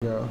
Go.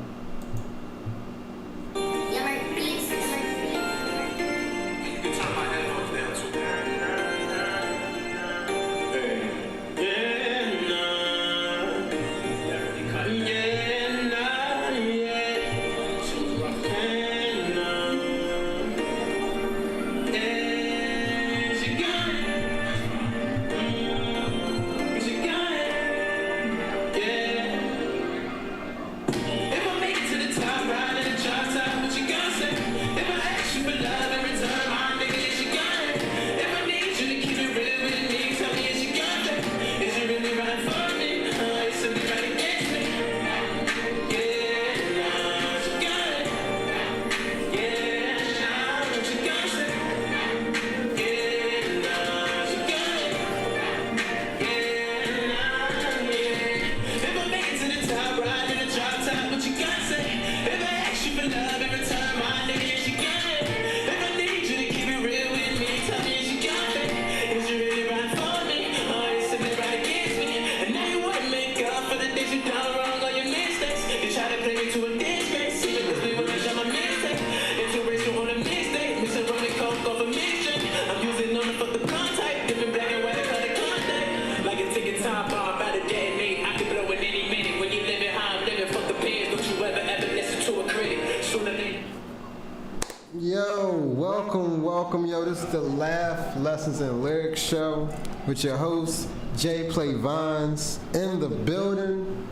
Welcome, yo. This is the Laugh Lessons and Lyrics Show with your host, J Play Vines, in the building.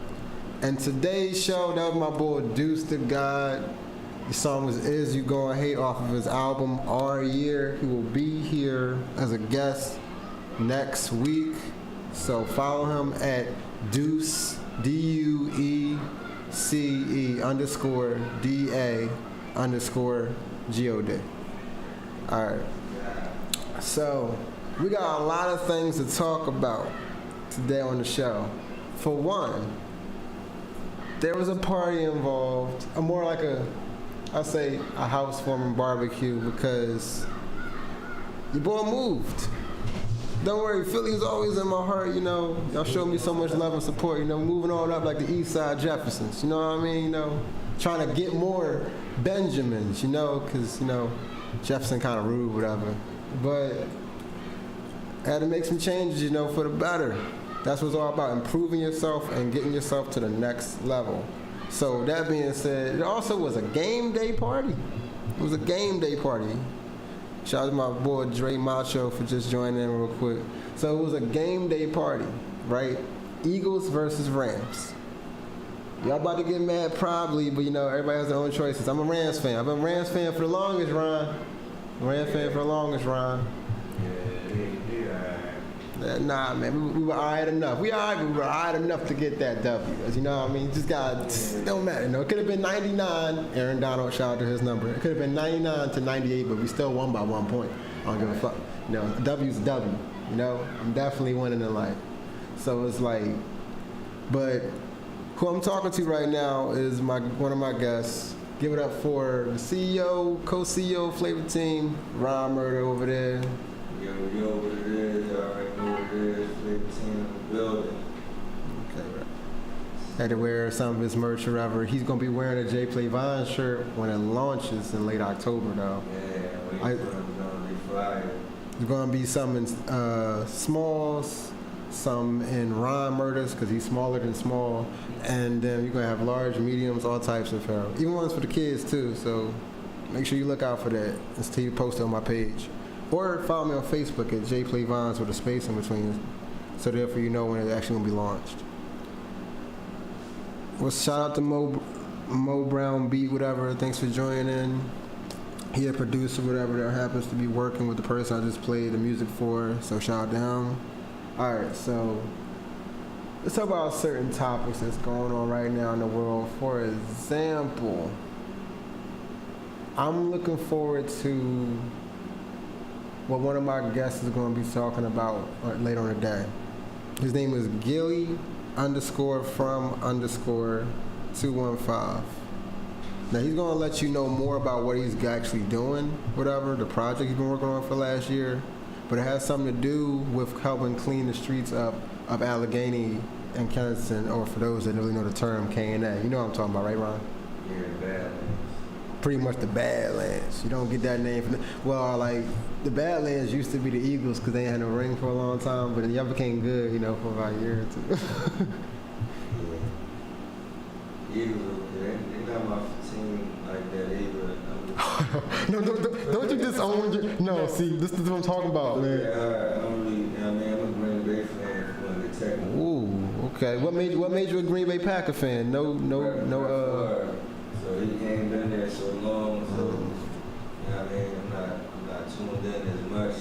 And today's show, that was my boy Deuce the God. The song was Is You Gonna Hate off of his album Our Year. He will be here as a guest next week. So follow him at Deuce, DUECE _ DA _ GOD. Alright, so we got a lot of things to talk about today on the show. For one, there was a party involved, more like I'll say a housewarming barbecue, because your boy moved. Don't worry, Philly is always in my heart, you know. Y'all showed me so much love and support, you know, moving on up like the East Side Jeffersons, you know what I mean? You know, trying to get more Benjamins, you know, because, you know, Jefferson kind of rude, whatever. But I had to make some changes, you know, for the better. That's what it's all about, improving yourself and getting yourself to the next level. So that being said, it also was a game day party. It was a game day party. Shout out to my boy Dre Macho for just joining in real quick. So it was a game day party, right? Eagles versus Rams. Y'all about to get mad probably, but you know, everybody has their own choices. I'm a Rams fan. I've been a Rams fan for the longest, Ron. Rams fan for the longest, Ron. Nah, man, we were alright enough. We were alright enough to get that W. As you know what I mean? Just don't matter, you know. It could have been 99. Aaron Donald, shout out to his number. It could have been 99 to 98, but we still won by 1 point. I don't give a fuck. You know, a W's a W. You know, I'm definitely winning in life. So it's like, but who I'm talking to right now is one of my guests. Give it up for the CEO, co-CEO of Flavor Team, Ron Murder over there. Yo, what it is, y'all already know what it is, Flavor Team in the building. Okay, right. Had to wear some of his merch or whatever. He's going to be wearing a J Play Vine shirt when it launches in late October, though. Yeah, wait for him to be flyer. There's going to be some in smalls, some in Ron Murders, because he's smaller than small. And then you're going to have large, mediums, all types of apparel. Even ones for the kids, too. So make sure you look out for that. It's to post on my page. Or follow me on Facebook at J Play Vines with a space in between. So therefore you know when it's actually going to be launched. Well, shout out to Mo Brown Beat, whatever. Thanks for joining in. He a producer, whatever, that happens to be working with the person I just played the music for. So shout out to him. Alright, so let's talk about certain topics that's going on right now in the world. For example, I'm looking forward to what one of my guests is going to be talking about later on today. His name is Gilly _from_ 215. Now he's going to let you know more about what he's actually doing, whatever, the project he's been working on for last year. But it has something to do with helping clean the streets up of Allegheny in Kensington, or for those that really know the term K&A. You know what I'm talking about, right, Ron? Yeah, Badlands. Pretty much the Badlands. You don't get that name from well, like the Badlands used to be the Eagles because they had no ring for a long time, but then y'all became good, you know, for about a year or two. Yeah. Eagles, they're not my team like that either. No, don't you disown your... No, see, this is what I'm talking about, man. Yeah, I'm a Green Bay fan for the technical. Ooh, okay. What made you a Green Bay Packer fan? No. So he ain't been there so long, so you know what I mean. I'm not tuned in as much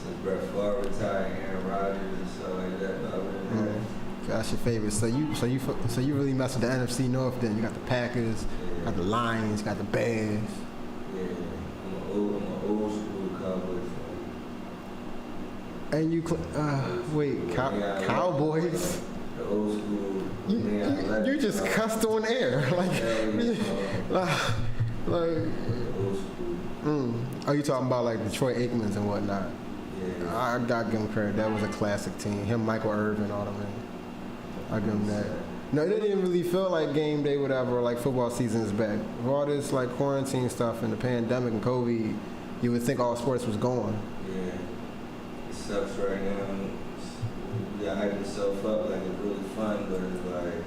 since Brett Favre retired, Aaron Rodgers and stuff like that. But other than that, that's your favorite. So you really mess with the NFC North. Then you got the Packers, got the Lions, got the Bears. Yeah, I'm an old school Cowboys fan. And you, Cowboys? The old school. You just cussed on air, Old school. Are you talking about like Detroit Aikmans and whatnot? Yeah. I gotta give him credit. That was a classic team. Him, Michael Irvin, all them. I give him that. No, it didn't really feel like game day, whatever, like football season is back. With all this like quarantine stuff and the pandemic and COVID, you would think all sports was gone. Yeah, it sucks right now. You gotta hype yourself up like it's really fun, but it's like,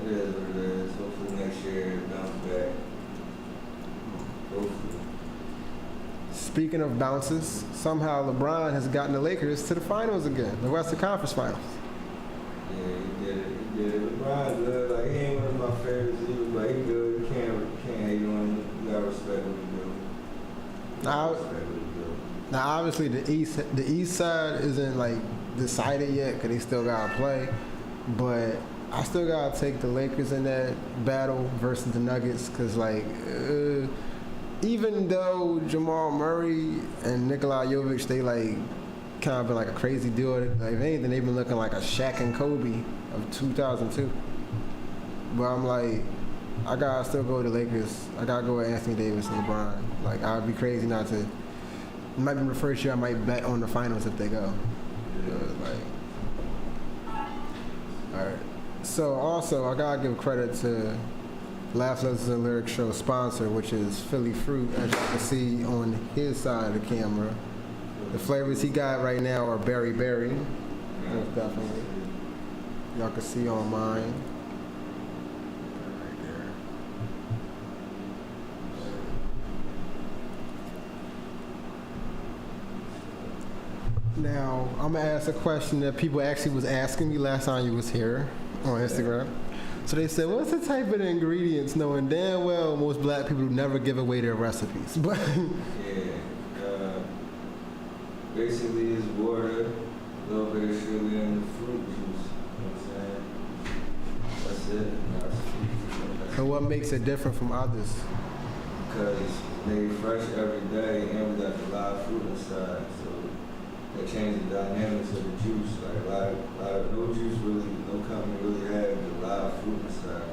it is what it is. Hopefully next year it bounce back. Hopefully. Speaking of bounces, somehow LeBron has gotten the Lakers to the finals again, the Western Conference Finals. Yeah, he did it. LeBron good. Like, he ain't one of my favorites either, but he good. You can't hate on him. You gotta respect what he do. Now, obviously, the East side isn't like decided yet because they still gotta play, but I still gotta take the Lakers in that battle versus the Nuggets because like. Even though Jamal Murray and Nikola Jovic, they like kind of been like a crazy duo. Like, if anything, they've been looking like a Shaq and Kobe of 2002. But I'm like, I gotta still go with the Lakers. I gotta go with Anthony Davis and LeBron. Like, I'd be crazy not to. It might be the first year I might bet on the finals if they go. All right. So also, I gotta give credit to Laugh Lessons and Lyrics Show sponsor, which is Philly Fruit, as you can see on his side of the camera. The flavors he got right now are berry, most definitely. Y'all can see on mine. Right there. Now, I'm gonna ask a question that people actually was asking me last time you was here on Instagram. So they said, what's the type of ingredients, knowing damn well most black people never give away their recipes? But basically it's water, a little bit of sugar, and fruit juice. You know what I'm saying? That's it. And what makes it different from others? Because it's made fresh every day, and we got the live fruit inside, so that changes the dynamics of the juice. Like a lot of no juice really, no company really has the live fruit inside.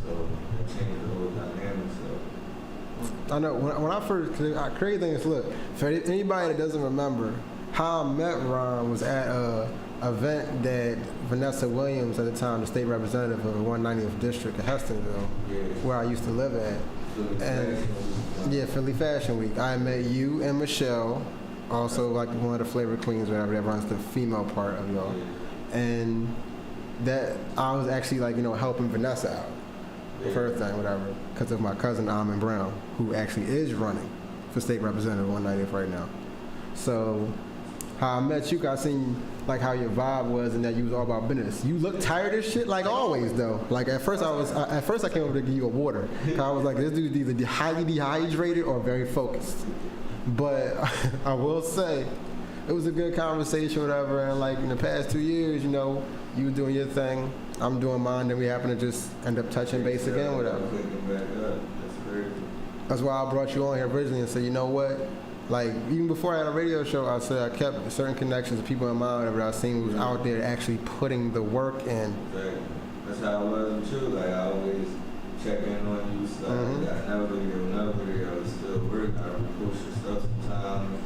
So that changes the whole dynamics of it. I know when I first, crazy thing is, look, for anybody that doesn't remember, how I met Ron was at a event that Vanessa Williams, at the time the state representative of the 190th district of Hestonville, where I used to live at. Philly Fashion Week. I met you and Michelle, also like one of the flavor queens, whatever, that runs the female part of y'all. And that I was actually like, helping Vanessa out. First thing, whatever, because of my cousin Almond Brown, who actually is running for state representative 190th right now. So how I met you, I seen like how your vibe was and that you was all about business. You look tired as shit, like always though. Like at first I came over to give you a water. I was like, this dude is either highly dehydrated or very focused. But I will say, it was a good conversation, whatever. And like in the past 2 years, you were doing your thing, I'm doing mine, then we happen to just end up touching base again, whatever. That's why I brought you on here originally and said, you know what? Like, even before I had a radio show, I said I kept certain connections of people in mind that I seen was out there actually putting the work in. Exactly. That's how I was too. Like, I always check in on you, stuff. Mm-hmm. Got another video, still work. I repost your stuff sometimes.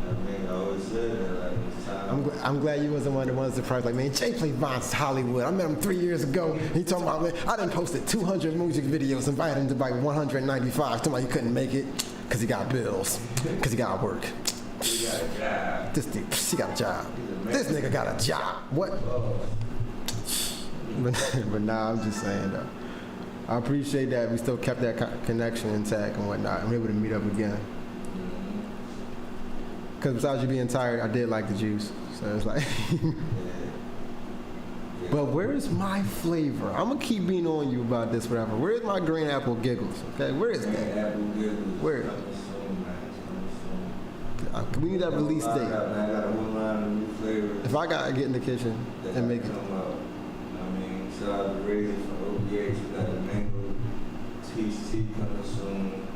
I always said that, like, it's time. I'm glad you wasn't one of the ones that probably like, man, Jay played Von's Hollywood. I met him 3 years ago. He told me, man, I done posted 200 music videos, invited him to buy 195. Told me he couldn't make it because he got bills, because he got work. He got a job. This dude, he got a job. This nigga got a job. What? But nah, I'm just saying though. I appreciate that we still kept that connection intact and whatnot. I'm able to meet up again. Because besides you being tired, I did like the juice. So it's like. But where's my flavor? I'm gonna keep being on you about this, whatever. Where's my green apple giggles? Okay, where is that? Green apple giggles. Where? We need that release date. I got a whole line of new flavors. If I gotta get in the kitchen and make it. I mean, shout out to Razor from OBH. We got the mango peach tea coming soon.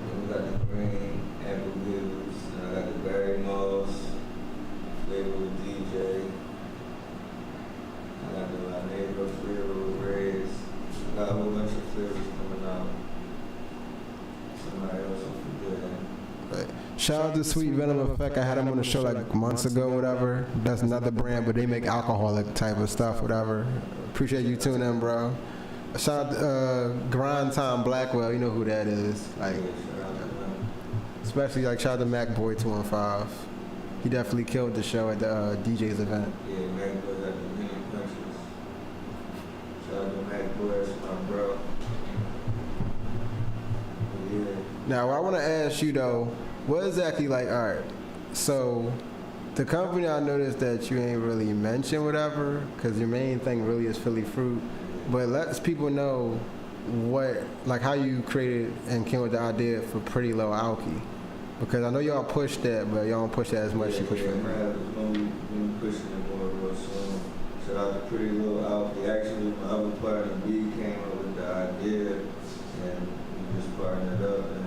Then we got the green apple giggles. And I got the berry moss flavor with DJ. I got the La Negra flavor with Reds. I got a whole bunch of flavors coming out. Somebody else will forget. Shout out to Sweet Venom Effect. I had them on the show like months ago, whatever. That's another brand, but they make alcoholic type of stuff, whatever. Appreciate you tuning in, bro. Shout out to Grind Time Blackwell. You know who that is. Like, especially like shout out to Mac Boy 215. He definitely killed the show at the DJ's event. Yeah, Mac Boy got the mini punches. Shout out to Mac Boy, that's my bro. Yeah. Now, I want to ask you though, what exactly like? All right, so the company I noticed that you ain't really mentioned whatever, because your main thing really is Philly Fruit, but lets people know what like how you created and came with the idea for Pretty Low Alky, because I know y'all push that, but y'all don't push that as much. Yeah, you push yeah, for it. man, we're gonna be pushing it more real soon. Shout out to Pretty Low Alky. Actually, my other partner B came up with the idea, and we just partnered up, and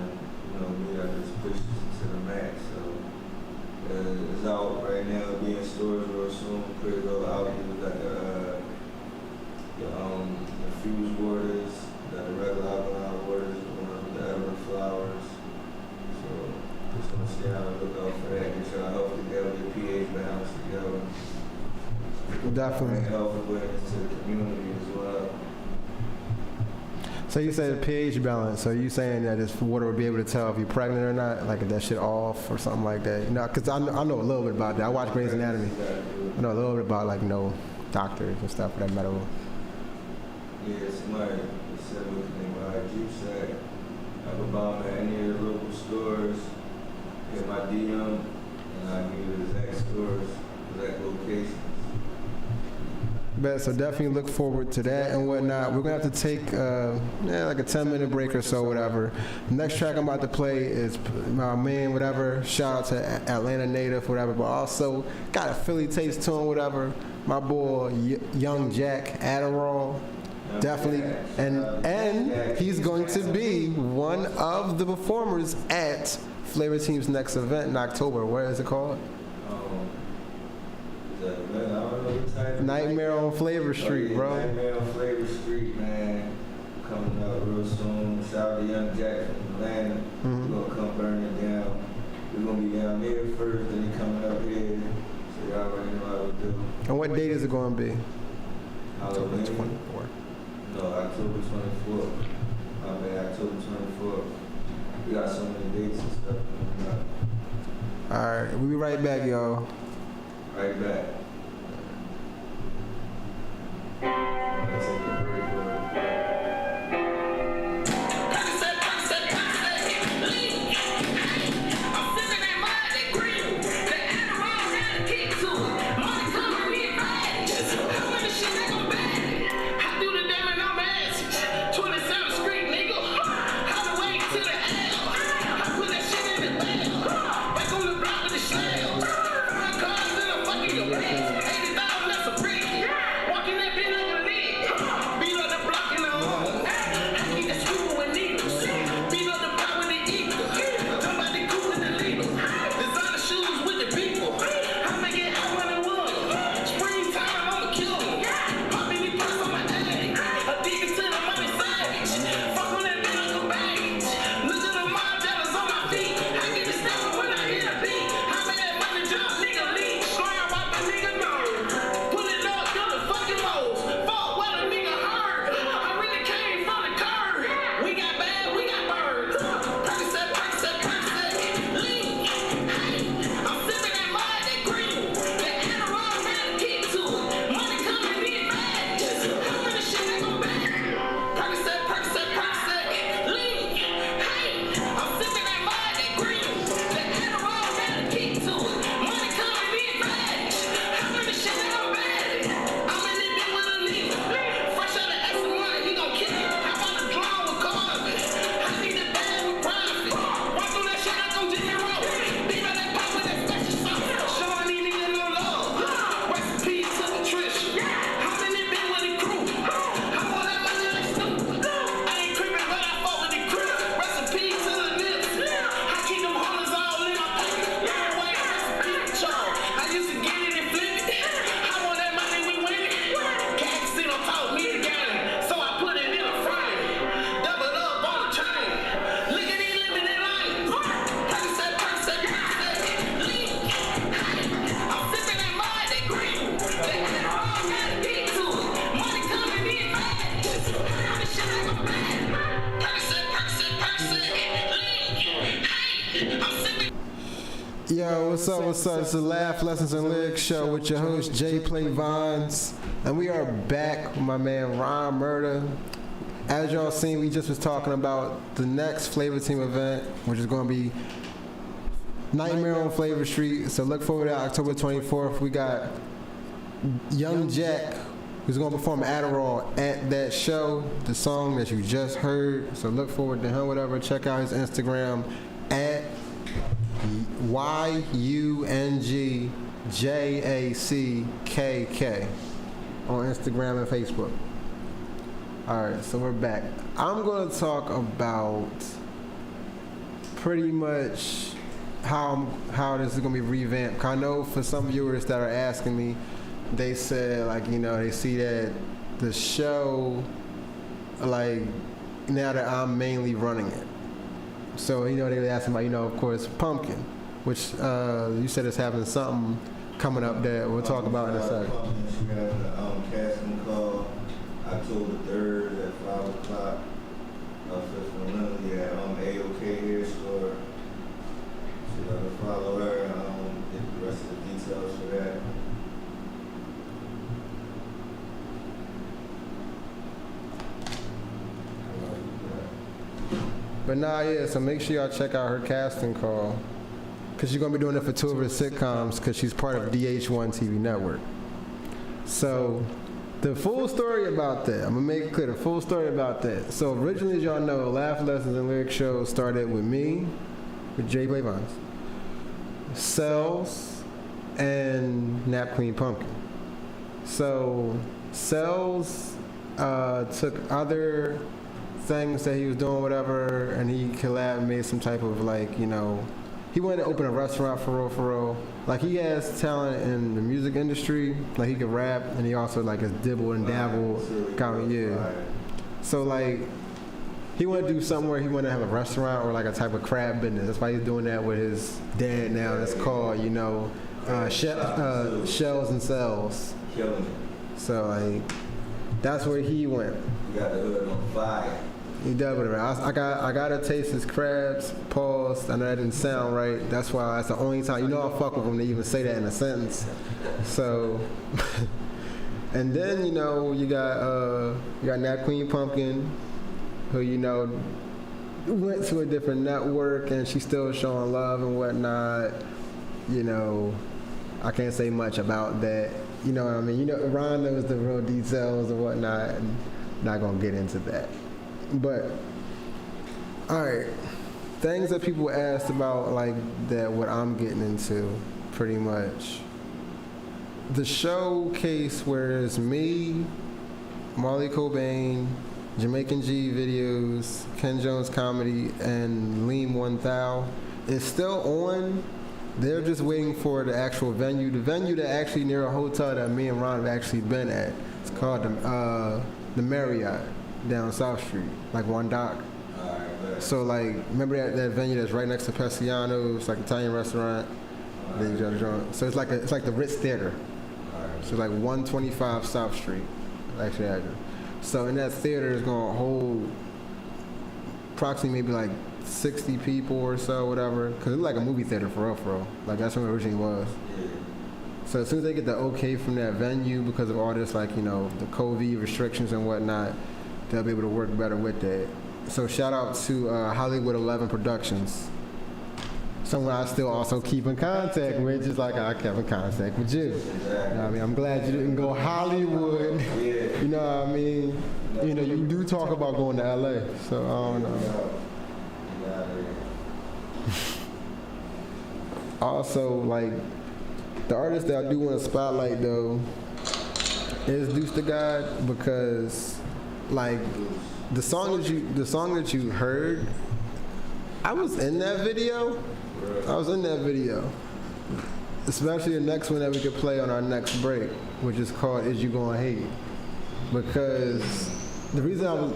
me, I just pushed it to the max. So it's out right now. It'll be in stores real soon. Pretty Low Alky. We got the infused waters, got the regular alkaline waters, the edible flowers. So just gonna stay on the lookout for that. Get y'all health together, get pH balance together. Definitely. Bring health awareness to the community as well. So you said pH balance. So you saying that this water would be able to tell if you're pregnant or not, like if that shit off or something like that? You know, because I know a little bit about that. I watch Grey's Anatomy. I know a little bit about like doctors and stuff for that medical. Yeah, somebody said we can buy a juice sack. I can buy them at any of the local stores. Get my DM, and I give you the exact stores, exact locations. Bet, so definitely look forward to that and whatnot. We're gonna have to take like a 10-minute break or so, whatever. The next track I'm about to play is my man, whatever. Shout out to Atlanta native, whatever. But also got a Philly taste to him, whatever. My boy Young Jack Adderall, definitely, and he's going to be one of the performers at Flavor Team's next event in October. What is it called? Nightmare on Flavor Street, bro. Nightmare on Flavor Street, man. Coming up real soon. Shout out to Young Jack from Atlanta. We're gonna come burn it down. We're gonna be down there first, then he coming up here. So y'all already know how to do. And what date is it going to be? Halloween. 24th. No, October 24th. My bad, October 24th. We got so many dates and stuff coming up. All right, we'll be right back, y'all. Right back. Let's take a break for it. Back on the block with the shell. 5 cars in a fucking your bed. Yo, what's up, what's up? It's the Laugh Lessons and Lyrics show with your host, Jay Play Vines. And we are back with my man, Ron Murder. As y'all seen, we just was talking about the next Flavor Team event, which is going to be Nightmare on Flavor Street. So look forward to October 24th. We got Young Jack, who's going to perform Adderall at that show, the song that you just heard. So look forward to him, whatever. Check out his Instagram at YUNGJACKK on Instagram and Facebook. Alright, so we're back. I'm going to talk about pretty much how this is going to be revamped. I know for some viewers that are asking me, they said, like, you know, they see that the show, like, now that I'm mainly running it. So, you know, they were asking about, you know, of course, Pumpkin, which you said is having something coming up that we'll talk about in a second. She got a casting call October 3rd at 5 o'clock. Fifth and Lindley at AOK Hair Store. So you gotta follow her and get the rest of the details for that. But nah, yeah, so make sure y'all check out her casting call, because she's going to be doing it for 2 of her sitcoms, because she's part of DH1 TV network. So the full story about that, I'm going to make it clear, the full story about that. So originally, as y'all know, Laugh Lessons and Lyric Show started with me, with Jay Play Vines, Cells, and Nap Queen Pumpkin. So Cells took other things that he was doing, whatever, and he collabed and made some type of, like, you know, he wanted to open a restaurant for real. Like, he has talent in the music industry, like he could rap, and he also like has dibble and dabble kind of, yeah. So like, he wanted to do something where he wanted to have a restaurant or like a type of crab business. That's why he's doing that with his dad now. It's called, you know, Shells and Cells. So like, that's where he went. You got the hood on fire. He doubled it. I gotta taste his crabs. Pause. I know that didn't sound right. That's why that's the only time. You know I fuck with him to even say that in a sentence. So, and then you know you got Nat Queen Pumpkin, who you know went to a different network and she's still showing love and whatnot. You know, I can't say much about that. You know what I mean? You know, Ron knows the real details and whatnot. And not gonna get into that. But all right, things that people asked about, like that, what I'm getting into, pretty much. The showcase where it's me, Marley Cobain, Jamaican G videos, Ken Jones comedy, and Lean 1000 is still on. They're just waiting for the actual venue. The venue that actually near a hotel that me and Ron have actually been at. It's called the Marriott down South Street, like one dock. So like, remember that venue that's right next to Pesiano's, like Italian restaurant. Then you got a joint. So it's like the Ritz Theater. So like 125 South Street, actually. So in that theater is gonna hold approximately maybe like 60 people or so, whatever. Cause it's like a movie theater for real. Like that's what it originally was. So as soon as they get the okay from that venue, because of all this, like, you know, the COVID restrictions and whatnot, they'll be able to work better with that. So shout out to Hollywood 11 Productions. Someone I still also keep in contact with, just like I kept in contact with you. You know what I mean? I'm glad you didn't go Hollywood. You know what I mean? You know, you do talk about going to LA, so I don't know. Also, like, the artist that I do want to spotlight though is Deuce the God, because like the song that you heard, I was in that video. Especially the next one that we could play on our next break, which is called Is You Gonna Hate? Because the reason I was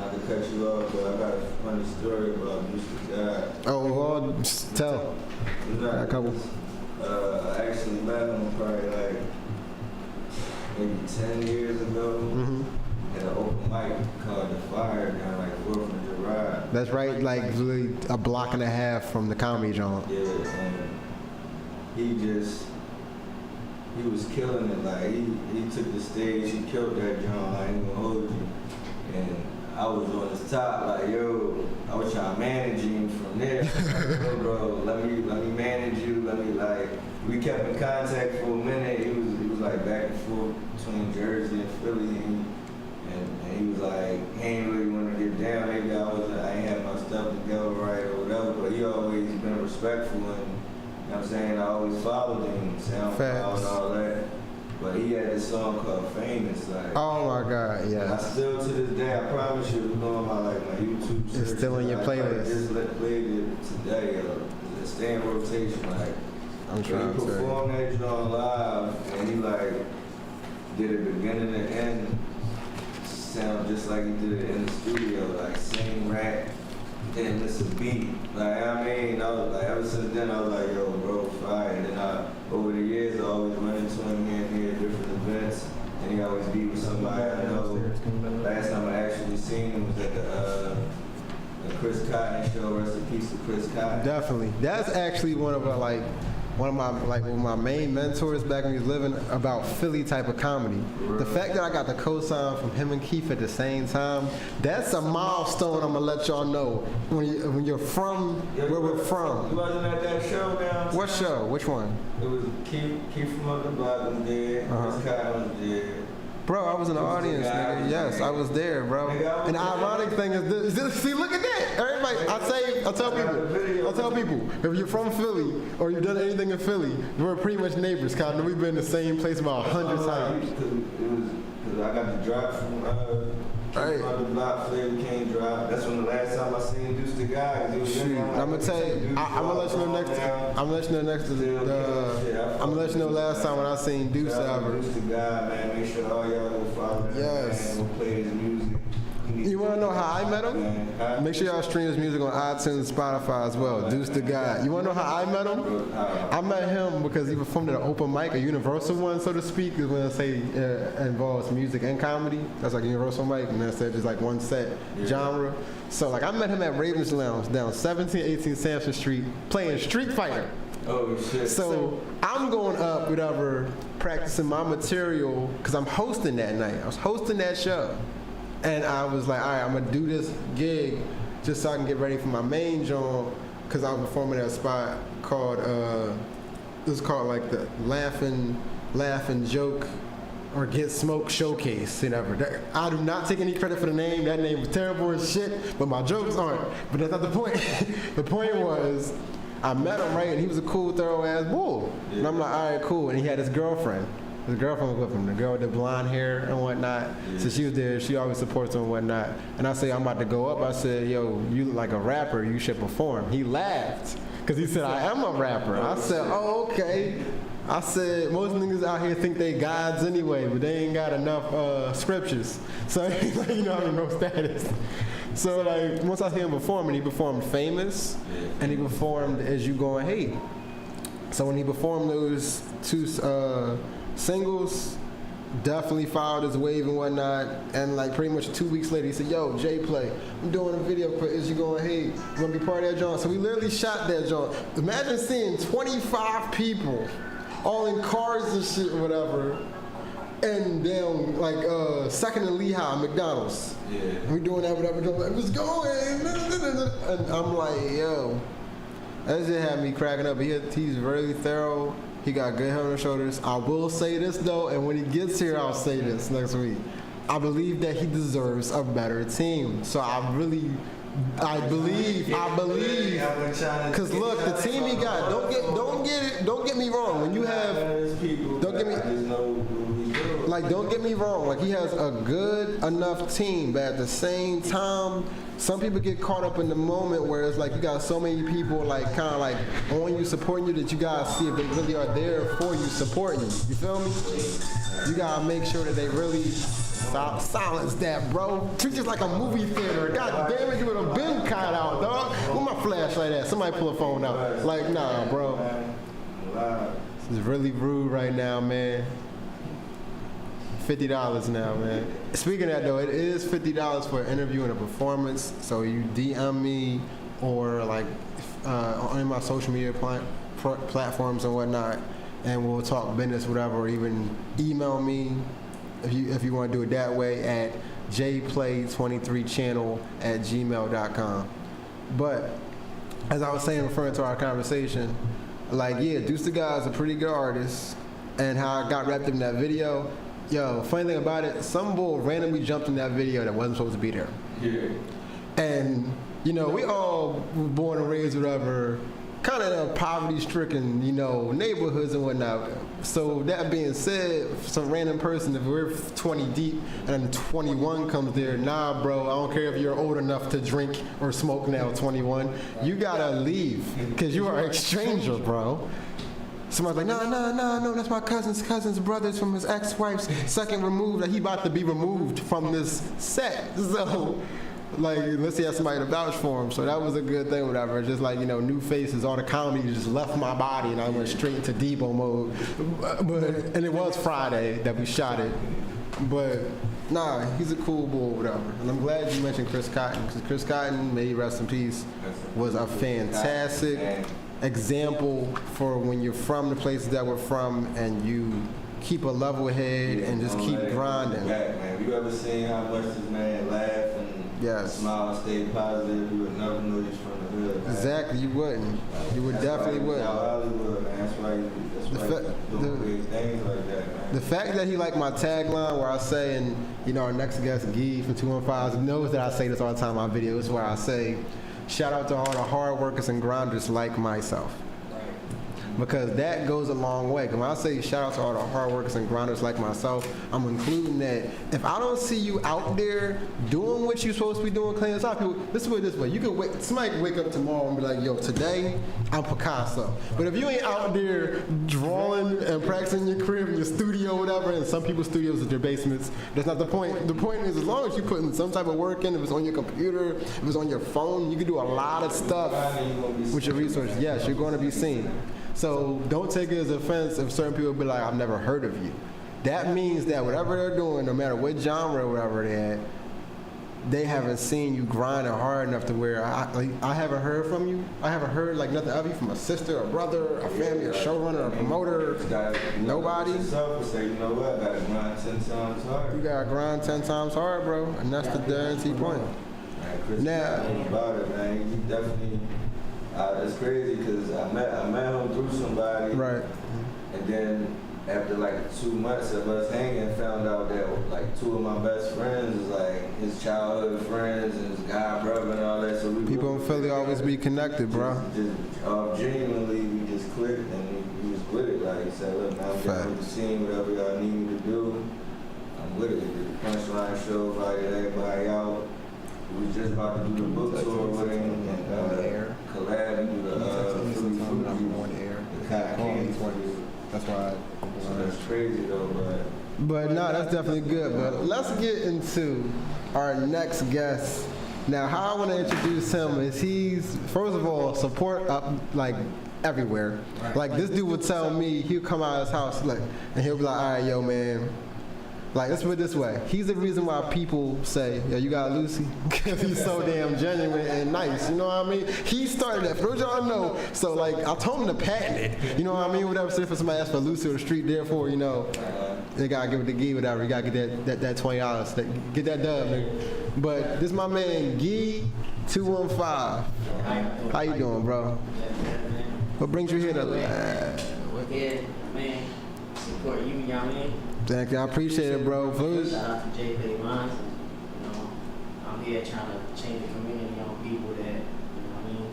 Not to cut you off, but I got a funny story about Deuce the God. Oh, well, just tell. A couple. I actually met him probably like maybe 10 years ago at an open mic called The Fire down like 4th and Girard. That's right, like really a block and a half from the comedy joint. Yeah, he was killing it. Like he took the stage, he killed that John. I ain't gonna hold you. And I was on his top, like yo, I was trying to manage him from there. Like, yo, bro, let me manage you. We kept in contact for a minute. He was like back and forth between Jersey and Philly, and he was like, he ain't really want to get down. Maybe I ain't had my stuff together right or whatever. But he always been respectful, and you know what I'm saying, I always followed him, SoundCloud and all that. But he had this song called Famous, like. Oh my God, yeah. I still to this day, I promise you, it's on my YouTube search. It's still in your playlist. I just played it today. It's stay in rotation, like. I'm trying to he performed that joint live, and he like did it beginning to end, sound just like he did it in the studio, like sing, rap, then it's a beat. Like I mean, I was like ever since then I was like, yo, bro, fire. And then over the years I always run into him here and here at different events, and he always be with somebody I know. Last time I actually seen him was at the Chris Cotton show. Rest in peace to Chris Cotton. Definitely, that's actually one of my main mentors back when he was living about Philly type of comedy. Right. The fact that I got the cosign from him and Keith at the same time, that's a milestone. I'm gonna let y'all know when you're from where we're from. You wasn't at that show downtown? What show? Which one? It was Keith from up the block was there. Chris Cotton was there. Bro, I was in the audience, nigga. Yes, I was there, bro. And the ironic thing is this, see, look at that. Everybody, I tell people, if you're from Philly or you've done anything in Philly, we're pretty much neighbors, cause we've been in the same place about 100 times. Cause I got the drop from the block, Flavor King drop. That's when the last time I seen Deuce the Guy. I'm gonna tell you, I'm gonna let you know last time when I seen Deuce ever. Deuce the Guy, man. Make sure all y'all go follow him. Yes. Man. Go play his music. You wanna know how I met him? Make sure y'all stream his music on iTunes, Spotify as well. Deuce the Guy. You wanna know how I met him? I met him because he performed at an open mic, a universal one, so to speak, is when I say involves music and comedy. That's like a universal mic, and that's just like one set genre. So like I met him at Ravens Lounge down 1718 Sampson Street playing Street Fighter. Oh shit. So I'm going up, whatever, practicing my material because I'm hosting that night. I was hosting that show. And I was like, all right, I'm going to do this gig just so I can get ready for my main joint because I was performing at a spot called, it was called like the Laugh and Joke or Get Smoked Showcase. You know, I do not take any credit for the name. That name was terrible as shit, but my jokes aren't. But that's not the point. The point was, I met him, right, and he was a cool, thorough-ass bull. Yeah. And I'm like, all right, cool. And he had his girlfriend. His girlfriend was with him, the girl with the blonde hair and whatnot. Yeah. So she was there. She always supports him and whatnot. And I say, I'm about to go up. I said, yo, you look like a rapper. You should perform. He laughed because he said, I am a rapper. I said, oh, okay. I said, most niggas out here think they gods anyway, but they ain't got enough scriptures. So, you know, I mean, no status. So, like, once I hear him performing, he performed Famous, and he performed As You Going Hate. So when he performed those two singles, definitely followed his wave and whatnot, and like pretty much 2 weeks later he said, yo, Jay Play, I'm doing a video for Is You Going Hate, you wanna be part of that joint? So we literally shot that joint. Imagine seeing 25 people all in cars and shit or whatever, and down like Second and Lehigh, McDonald's. Yeah. And we doing that whatever, like, what's going? And I'm like, yo, that just had me cracking up. He's really thorough. He got good head on his shoulders. I will say this though, and when he gets here, I'll say this next week. I believe that he deserves a better team. So I believe. Cause look, the team he got. Don't get me wrong. When you have, don't get me wrong. Like he has a good enough team, but at the same time, some people get caught up in the moment where it's like you got so many people like kind of like on you, supporting you, that you gotta see if they really are there for you, supporting you. You feel me? You gotta make sure that they really silence that, bro. Treat it like a movie theater. God damn it, you would have been cut out, dog. Where my flashlight at? Somebody pull a phone out. Like, nah, bro. This is really rude right now, man. $50 now, man. Speaking of that, though, it is $50 for an interview and a performance. So you DM me or like on my social media platforms and whatnot, and we'll talk business, whatever, or even email me if you want to do it that way at jplay23channel@gmail.com. But as I was saying, referring to our conversation, like, yeah, Deuce the Guy is a pretty good artist, and how I got wrapped up in that video. Yo, funny thing about it, some bull randomly jumped in that video that wasn't supposed to be there. Yeah. And, you know, we all were born and raised, whatever, kind of poverty-stricken, you know, neighborhoods and whatnot. So that being said, some random person, if we're 20 deep and then 21 comes there, nah, bro, I don't care if you're old enough to drink or smoke now, 21, you gotta leave, because you are a stranger, bro. Somebody's like, no, that's my cousin's brother's from his ex-wife's second remove, that he about to be removed from this set. So, like, let's say I have somebody to vouch for him. So that was a good thing, whatever. Just like, you know, new faces, all the comedy just left my body, and I went straight into Debo mode. And it was Friday that we shot it. But, nah, he's a cool bull, whatever. And I'm glad you mentioned Chris Cotton, because Chris Cotton, may he rest in peace, was a fantastic example for when you're from the places that we're from and you keep a level head and just keep grinding. Back, man. You ever seen how much this man laugh and smile and stay positive? You would never know he's from the hood, man. Exactly, you wouldn't. You would definitely wouldn't. Hollywood, man. That's why he's doing big things like that, man. The fact that he liked my tagline where I say, and you know, our next guest, Guy from 215, knows that I say this all the time on my videos, where I say, shout out to all the hard workers and grinders like myself. Because that goes a long way. When I say shout out to all the hard workers and grinders like myself, I'm including that if I don't see you out there doing what you're supposed to be doing, cleaning this up, this way. You can somebody can wake up tomorrow and be like, yo, today I'm Picasso. But if you ain't out there drawing and practicing in your crib, in your studio, whatever, and some people's studios are their basements, that's not the point. The point is, as long as you're putting some type of work in, if it's on your computer, if it's on your phone, you can do a lot of stuff with your resources. Yes, you're going to be seen. So don't take it as offense if certain people be like, I've never heard of you. That means that whatever they're doing, no matter what genre or whatever they're at, they haven't seen you grinding hard enough to where I haven't heard from you. I haven't heard like nothing of you from a sister, a brother, a family, a showrunner, a promoter, nobody. Say, you know what, I gotta grind 10 times hard. You gotta grind 10 times hard, bro, and that's the guarantee point. Now, about it, man. You definitely. It's crazy because I met him through somebody, right? And then after like 2 months of us hanging, found out that like 2 of my best friends is like his childhood friends and his guy brother and all that. So people in Philly always be connected, bro. Just genuinely, we just clicked and we was with it. Like he said, look, man, I'm down with the scene, whatever y'all need me to do, I'm with it. The Punchline show, invited everybody out. We was just about to do the book tour with him and collab and do the Philly food review, the cotton candy. That's why. So that's crazy though, but no, that's definitely good. But let's get into our next guest. Now, how I want to introduce him is he's, first of all, support like everywhere. Like this dude would tell me, he'll come out of his house like, and he'll be like, all right, yo, man. Like, let's put it this way. He's the reason why people say, yo, you got Lucy? Because he's so damn genuine and nice. You know what I mean? He started that. For those y'all know. So, like, I told him to patent it. You know what I mean? Whatever. So if somebody asks for Lucy or the street, therefore, you know, they got to give it to Guy, whatever. You got to get that $20. Get that dub, nigga. But this is my man, Guy 215. How you doing, bro? What brings you here to man. Support you, y'all, man. Thank you. I appreciate it, bro. Shout out to JP Lines. You know, I'm here trying to change the community on people that, you know what I mean,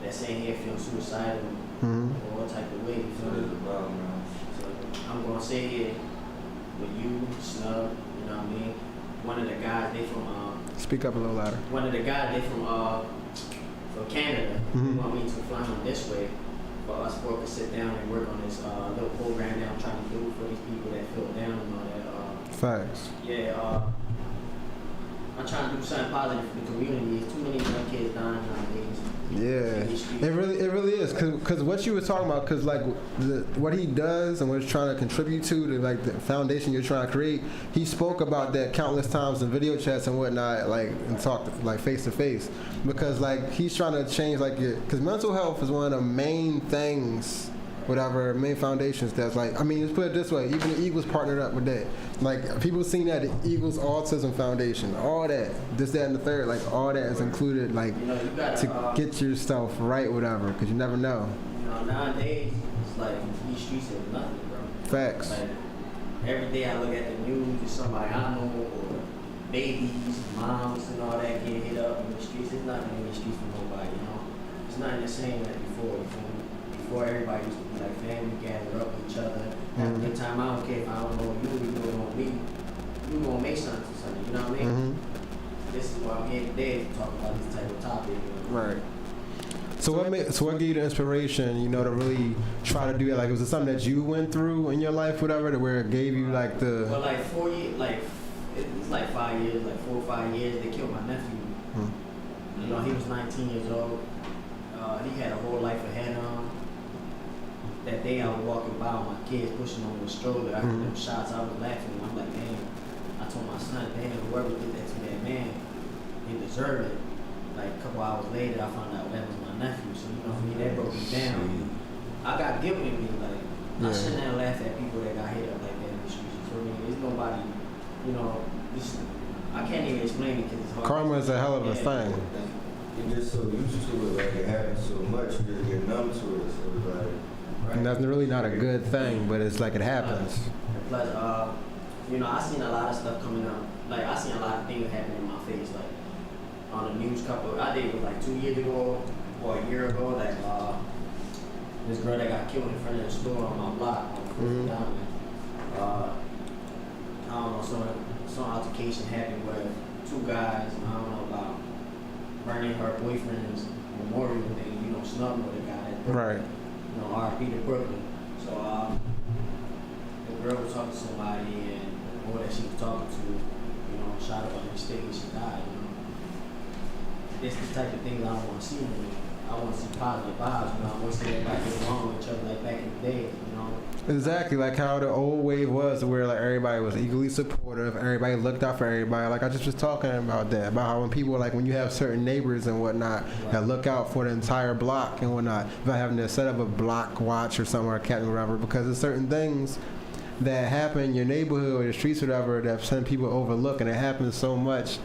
that say here feel suicidal or what type of way. You feel me? So I'm going to say here with you, Snub, you know what I mean? One of the guys, they from... Speak up a little louder. One of the guys, they from Canada. They want me to fly them this way. For us four could sit down and work on this little program that I'm trying to do for these people that feel down and all that. Facts. Yeah, I'm trying to do something positive for the community. There's too many young kids dying nowadays. Yeah, it really is, cause what you were talking about, cause like what he does and what he's trying to contribute to like the foundation you're trying to create, he spoke about that countless times in video chats and whatnot, like and talked like face to face, because like he's trying to change like cause mental health is one of the main things, whatever main foundations that's like, I mean, let's put it this way, even the Eagles partnered up with that. Like people seen that the Eagles Autism Foundation, all that, this, that, and the third, like all that is included, like You gotta, to get yourself right, whatever, because you never know. Nowadays it's like these streets are nothing, bro. Facts. Like every day I look at the news, there's somebody I know or babies, moms, and all that getting hit up in the streets. There's nothing in the streets for nobody, It's not the same like before. Before everybody used to be like family, gather up with each other. Have a good time. I don't care if I don't know you, you don't know me. You gonna make something for something, you know what I mean? This is why I'm here today to talk about this type of topic. Right. So what gave you the inspiration, to really try to do that? Like, was it something that you went through in your life, whatever, to where it gave you like the? Well, like 4 years, it's like 5 years, like 4 or 5 years. They killed my nephew. He was 19 years old. He had a whole life ahead of him. That day I was walking by with my kids pushing on the stroller. After them shots, I was laughing. I'm like, damn. I told my son, damn, whoever did that to that man, he deserved it. Like a couple hours later, I found out that was my nephew. So that broke me down. I got guilty in me. Like I shouldn't have laughed at people that got hit up like that in the streets. You feel me? There's nobody. I can't even explain it because it's hard. Karma is a hell of a thing. You're just so used to it, like it happens so much, you just get numb to it. So like. And that's really not a good thing, but it's like it happens. Plus, I seen a lot of stuff coming up. Like, I seen a lot of things happening in my face. Like, on the news I did it like 2 years ago or a year ago. Like, this girl that got killed in front of the store on my block on Fifth Avenue. I don't know, some altercation happened where 2 guys, I don't know about burning her boyfriend's memorial thing, snubbing with a guy. Right. RP to Brooklyn. So the girl was talking to somebody, and the boy that she was talking to, shot up by mistake and she died. It's the type of things I don't want to see in me. I want to see positive vibes. I want to see everybody get along with each other like back in the day. Exactly, like how the old wave was, where like everybody was equally supportive, everybody looked out for everybody. Like I just was talking about that, about how when you have certain neighbors and whatnot that look out for the entire block and whatnot, about having to set up a block watch or somewhere, a captain or whatever, because there's certain things that happen in your neighborhood or the streets or whatever that some people overlook, and it happens so much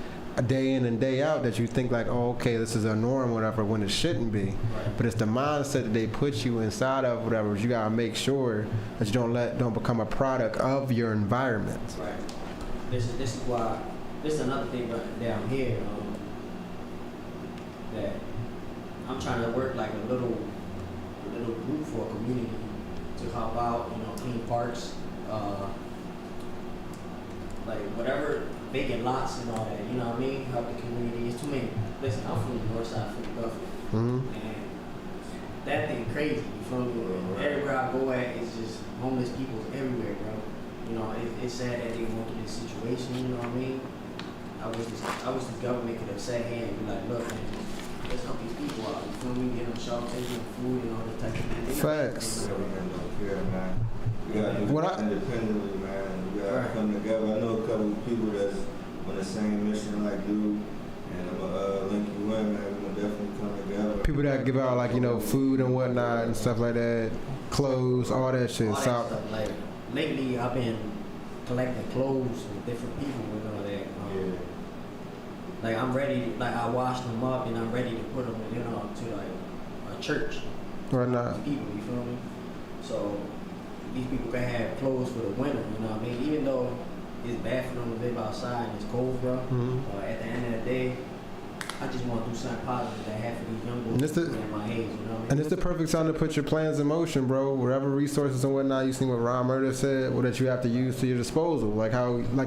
day in and day out that you think like, oh, okay, this is a norm, whatever, when it shouldn't be. Right. But it's the mindset that they put you inside of, whatever. You gotta make sure that you don't become a product of your environment. Right. This is why. This is another thing down here that I'm trying to work like a little group for a community to help out. Clean parks, like whatever. Vacant lots and all that, you know what I mean? Help the community. It's too many. Listen, I'm from the north side, from the Gulf, and that thing crazy. You feel me? Everywhere I go at, it's just homeless people everywhere, bro. It's sad that they went through this situation. You know what I mean? I wish the government could have sat here and be like, look, man, let's help these people out. You feel me? Get them shelter, get them food, and all that type of thing. Facts. We gotta do it independently, man. We gotta come together. I know a couple of people that's on the same mission like you, and I'm gonna link you in, man. We're gonna definitely come together. People that give out food and whatnot and stuff like that, clothes, all that shit. All that stuff. Like lately, I've been collecting clothes from different people and all that. Like I'm ready. Like I wash them up and I'm ready to put them, to like a church. Right now. People, you feel me? So these people can have clothes for the winter, you know what I mean? Even though it's bad for them to live outside and it's cold, bro. At the end of the day, I just want to do something positive that have for these young boys at my age, you know what I mean? And it's the perfect time to put your plans in motion, bro. Whatever resources and whatnot, you seen what Ron Murder said, or that you have to use to your disposal. Like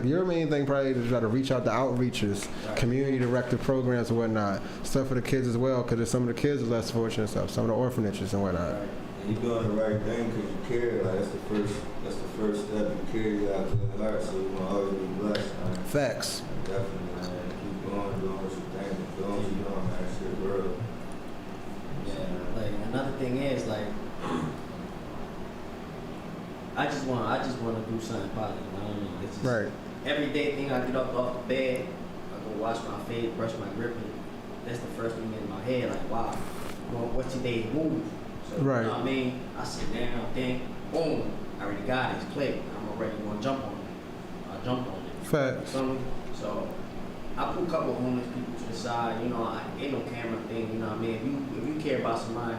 your main thing probably is to try to reach out to outreaches, community directed programs and whatnot. Stuff for the kids as well, because some of the kids are less fortunate stuff, some of the orphanages and whatnot. Right. You're doing the right thing because you care. Like that's the first step. You care. You got a good heart, so you want to always be blessed. Man. Facts. Definitely, man. Keep doing what you think, doing what you doing, man, shit real. Yeah, like another thing is like I just want to do something positive. I don't know. It's just Right. everyday thing. I get up off the bed, I go wash my face, brush my grip, and that's the first thing in my head. Like, wow, well, what's today's move? So Right. you know what I mean? I sit down, think, boom, I already got it. It's click. I'm already gonna jump on it. I jump on it. Facts. So I put a couple of homeless people to the side. You know, ain't no camera thing. You know what I mean? If you care about somebody,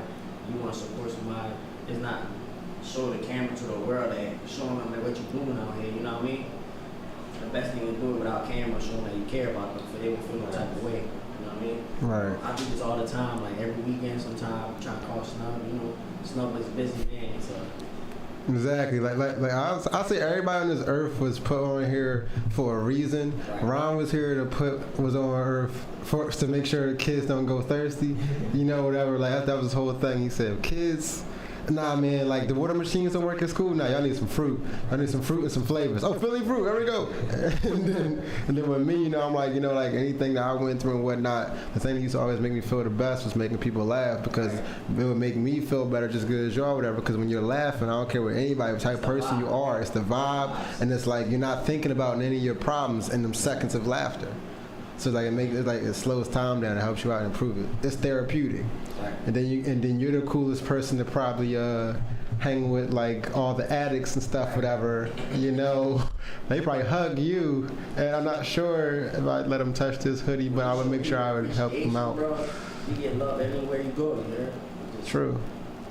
you want to support somebody. It's not show the camera to the world that showing them like what you doing out here. You know what I mean? The best thing to do it without camera, showing that you care about them, so they won't feel no type of way. You know what I mean? Right. I do this all the time. Like every weekend, sometimes I'm trying to call Snub. You know, Snub is busy man. So. Exactly. Like I say everybody on this earth was put on here for a reason. Right. Ron was here was on earth to make sure the kids don't go thirsty. You know, whatever. Like that was his whole thing. He said, kids, nah, man, like the water machines don't work at school. Nah, y'all need some fruit. I need some fruit and some flavors. Oh, Philly fruit, there we go. and then with me, you know, I'm like, you know, like anything that I went through and whatnot, the thing that used to always make me feel the best was making people laugh, because it would make me feel better just good as y'all, whatever. Because when you're laughing, I don't care what anybody, what type of person you are, it's the vibe, and it's like you're not thinking about any of your problems in them seconds of laughter. So like it slows time down. It helps you out and improve it. It's therapeutic. Right. And then you're the coolest person to probably hang with, like all the addicts and stuff, whatever. You know, they probably hug you, and I'm not sure if I'd let them touch this hoodie, but I would make sure I would help them out. Bro, you get love everywhere you go, man. True.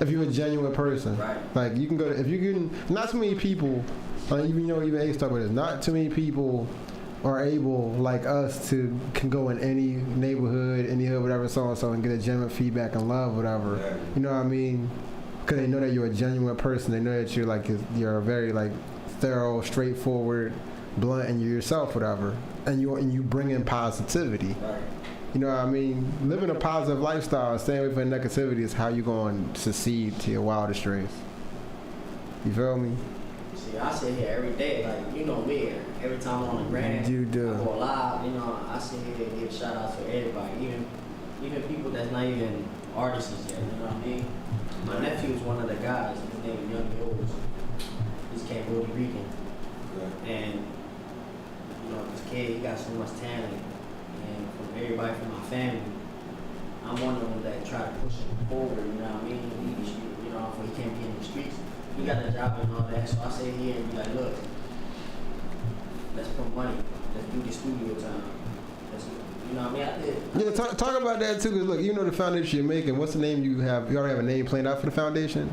If you're a genuine person, right. Like you can go to, if you can, not too many people. Even Ace talk about this. Not too many people are able, like us, can go in any neighborhood, any hood, whatever, so and so, and get a genuine feedback and love, whatever. You know what I mean? Because they know that you're a genuine person. They know that you're a very like thorough, straightforward, blunt, and you're yourself, whatever. And you bring in positivity. Right. You know what I mean? Living a positive lifestyle, staying away from negativity is how you're going to succeed to your wildest dreams. You feel me? See, I sit here every day, like, you know me, every time I'm on the ground, You do. I go live, you know, I sit here and give shout outs to everybody, even people that's not even artists yet, you know what I mean? My nephew is one of the guys, his name is Young Yo's. He's Cape Puerto Rican. And, you know, this kid, he got so much talent. And from everybody from my family, I'm one of them that try to push him forward, you know what I mean? You know, he can't be in the streets. He got a job and all that, so I sit here and be like, look, let's put money, let's do the studio time. You know what I mean? I did. Yeah, talk about that too, because look, you know the foundation you're making, what's the name you have? You already have a name planned out for the foundation?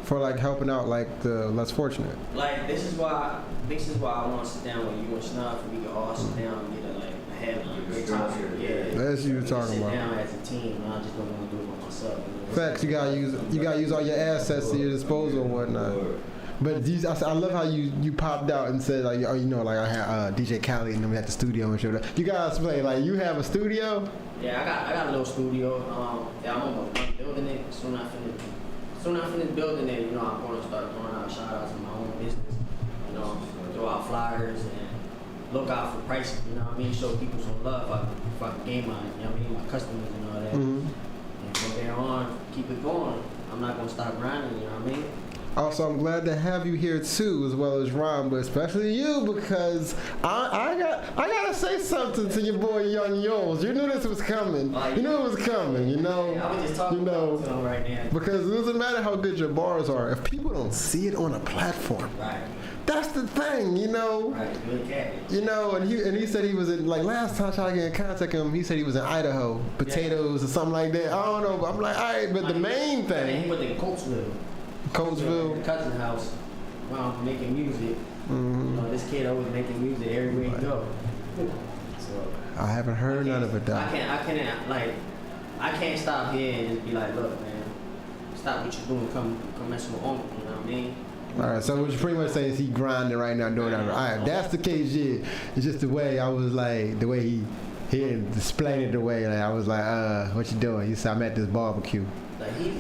For like helping out like the less fortunate. Like this is why I want to sit down with you and Snuff, and we can all sit down and get a headline, great time. Yeah. That's you talking about. Sit down as a team, and I just don't want to do it by myself. You know? Facts, you gotta use all your assets at your disposal and whatnot. But I love how you popped out and said, like, oh, you know, like I had DJ Khaled and then we had the studio and shit. You guys play, like, you have a studio? Yeah, I got a little studio. I'm building it. Soon I finish building it, you know, I'm going to start throwing out shout outs in my own business. You know, throw out flyers and look out for pricing, you know what I mean? Show people some love if I can gain my, you know what I mean, my customers and all that. Mm-hmm. And from there on, keep it going. I'm not going to stop grinding, you know what I mean? Also, I'm glad to have you here too, as well as Ron, but especially you, because I gotta say something to your boy Young Yoles. You knew this was coming. You knew it was coming. You know. I was just talking about him right now. Because it doesn't matter how good your bars are, if people don't see it on a platform. Right. That's the thing, you know. Right. Good cat. You know, and he said he was in, like, last time I tried to get in contact with him, he said he was in Idaho, potatoes or something like that. I don't know, but I'm like, all right, but the main thing. He was in Coatesville. Coatesville. Cousin house, making music. Mm-hmm. You know, this kid always making music everywhere you go. So I haven't heard none of it though. I can't stop here and just be like, look, man, stop what you're doing, come mess with Uncle. You know what I mean? All right, so what you're pretty much saying is he grinding right now, doing that. All right, if that's the case, yeah. It's just the way I was like, the way he explained it the way, like, I was like, what you doing? He said, I'm at this barbecue.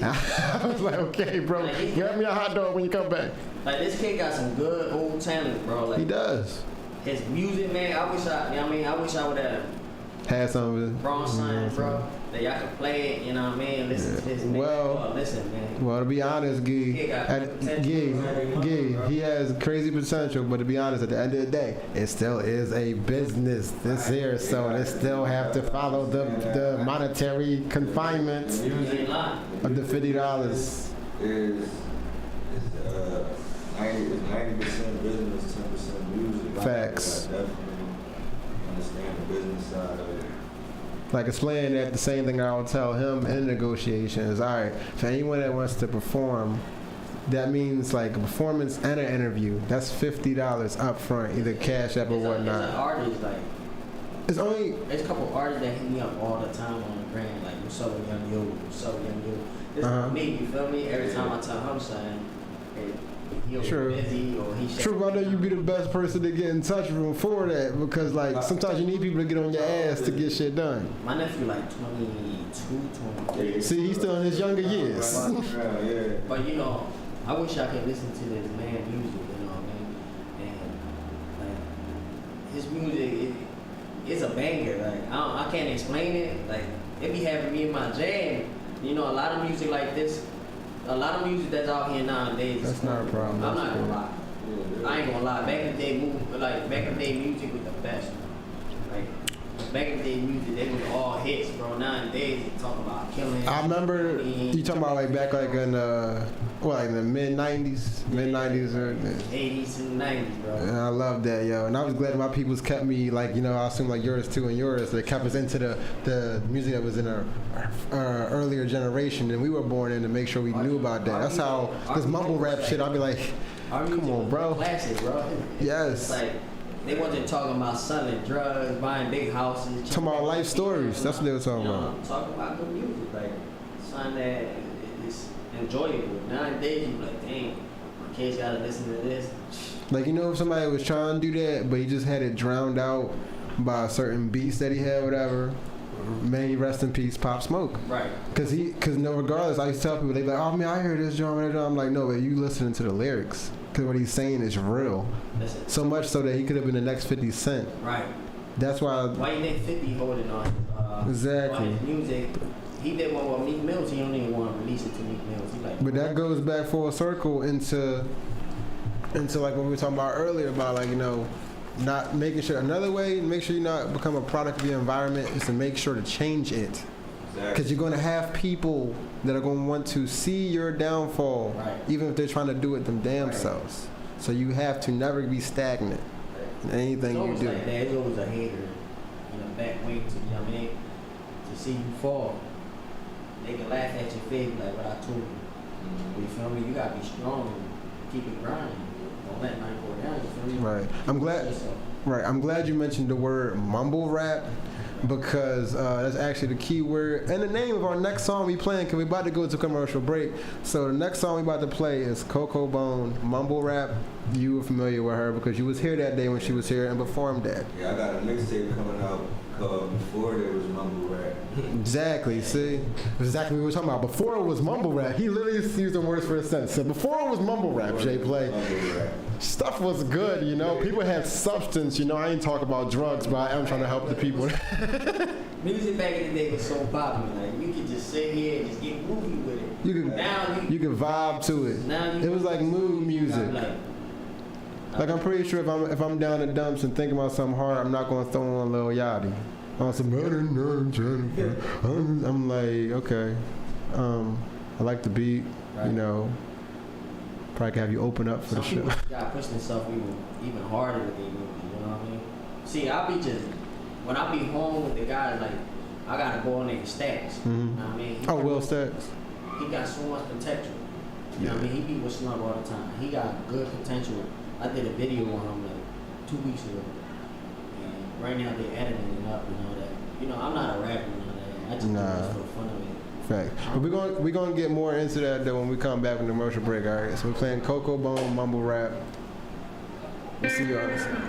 I was like, okay, bro, grab me a hot dog when you come back. Like, this kid got some good old talent, bro. Like, he does. His music, man, I wish I would have Had some of it. Wrong sign, bro. That y'all can play it, you know what I mean? Listen to this nigga. Well, Oh, listen, man. Well, to be honest, He he has crazy potential, but to be honest, at the end of the day, it still is a business this year, so they still have to follow the monetary confinements You ain't lying. of the $50. Is 90% business, 10% music. Facts. I definitely understand the business side of it. Like explaining that the same thing I would tell him in negotiations. All right, for anyone that wants to perform, that means like a performance and an interview. That's $50 up front, either cash app or It's an whatnot. artist, like, It's only there's a couple artists that hit me up all the time on the gram, like, what's up with Young Yo, what's up with Young Yo. This is me, you feel me? Every time I tell him something, he'll True. be busy or he true. I know you'd be the best person to get in touch with for that because like sometimes you need people to get on your ass to get shit done. My nephew like 22, 23. See, he's still in his younger years. Yeah. But you know, I wish I could listen to this man music, you know what I mean? And like his music, it's a banger. Like I can't explain it. Like it be having me in my jam. You know, a lot of music like this, a lot of music that's out here nowadays. That's not a problem. I'm not gonna lie. I ain't gonna lie. Back in the day, back in the day, music was the best. Like back in the day, music they was all hits, bro. Nowadays, they talk about killing. I remember you talking about like back like in like in the mid '90s or 80s and 90s, bro. and I love that, yo. And I was glad my peoples kept me like, you know, I assume like yours too and yours. They kept us into the music that was in our earlier generation and we were born in to make sure we knew about that. That's how this mumble rap shit. I'll be like, come on, bro. Classic, bro. Yes. It's like they wasn't talking about selling drugs, buying big houses. Talking about life stories. That's what they were talking about. Talking about good music, like something that is enjoyable. Nowadays, you be like, dang, my kids gotta listen to this. Like, you know, if somebody was trying to do that, but he just had it drowned out by certain beats that he had, whatever. May he rest in peace, Pop Smoke. Right. Cause no, regardless, I used to tell people, they be like, oh man, I hear this drum. I'm like, no, but you listening to the lyrics. Cause what he's saying is real. Listen. So much so that he could have been the next 50 Cent. Right. That's why. Why you think 50 holding on? Exactly. On his music. He did one with Meek Mills. He don't even want to release it to Meek Mills. He like. But that goes back full circle into like what we were talking about earlier about like, you know, not making sure. Another way to make sure you not become a product of your environment is to make sure to change it. Because you're going to have people that are going to want to see your downfall, Right. even if they're trying to do it them damn selves. So you have to never be stagnant in anything you do. Like there's always a hater in the back wing to, you know what I mean? To see you fall. They can laugh at your face like what I told you. You feel me? You gotta be strong and keep it grinding. Don't let nothing go down, you feel me? Right. I'm glad you mentioned the word mumble rap. Because that's actually the key word and the name of our next song we playing. Cause we about to go to commercial break. So the next song we about to play is Coco Bone Mumble Rap. You were familiar with her because you was here that day when she was here and performed that. Yeah, I got a mixtape coming out called Before There Was Mumble Rap. Exactly. See, exactly what we were talking about. Before it was mumble rap. He literally used the words for a sentence. So before it was mumble rap, Jay Play. Stuff was good, you know. People had substance, you know. I ain't talking about drugs, but I am trying to help the people. Music back in the day was so popular. Like you could just sit here and just get groovy with it. You could vibe to it. It was like mood music. Like I'm pretty sure if I'm down in the dumps and thinking about something hard, I'm not gonna throw on Lil Yachty. On some I'm like, okay. I like the beat, you know. Probably can have you open up for the show. Some people gotta push themselves even harder with their movie, you know what I mean? See, when I be home with the guys, like, I gotta go on their stats. Mm-hmm. You know what I mean? Will Stacks. He got so much potential. You know what I mean? He be with Snug all the time. He got good potential. I did a video on him like 2 weeks ago. And right now they're editing it up and all that. You know, I'm not a rapper and all that. I just do this for fun of it. Fact. But we're gonna get more into that though when we come back from the commercial break, alright? So we're playing Coco Bone Mumble Rap. We'll see you all.